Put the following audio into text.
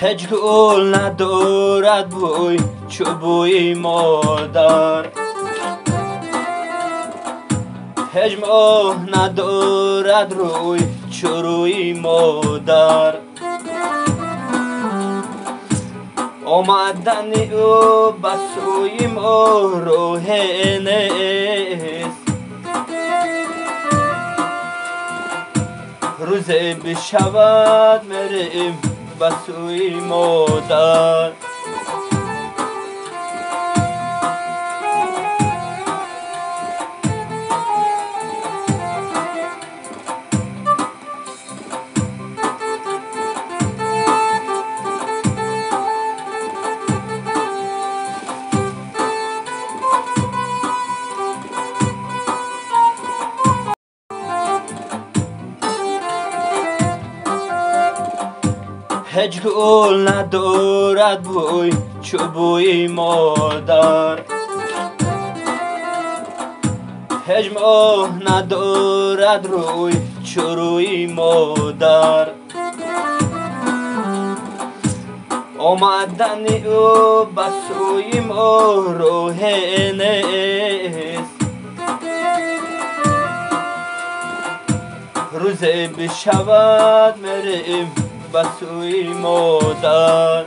هجگل ندارد بوی چو بوی مادر، هج ماه ندارد روی چو روی مادر. آمدن او بسوی ما روح نیست، روزی بشود مریم بسوی مادر. هجگل ندارد بوی چو بوی مادر، هج ماه ندارد روی چو روی مادر. آمدن او بسوی ما روح نیست، روزی بشود مریم بسوی مادر.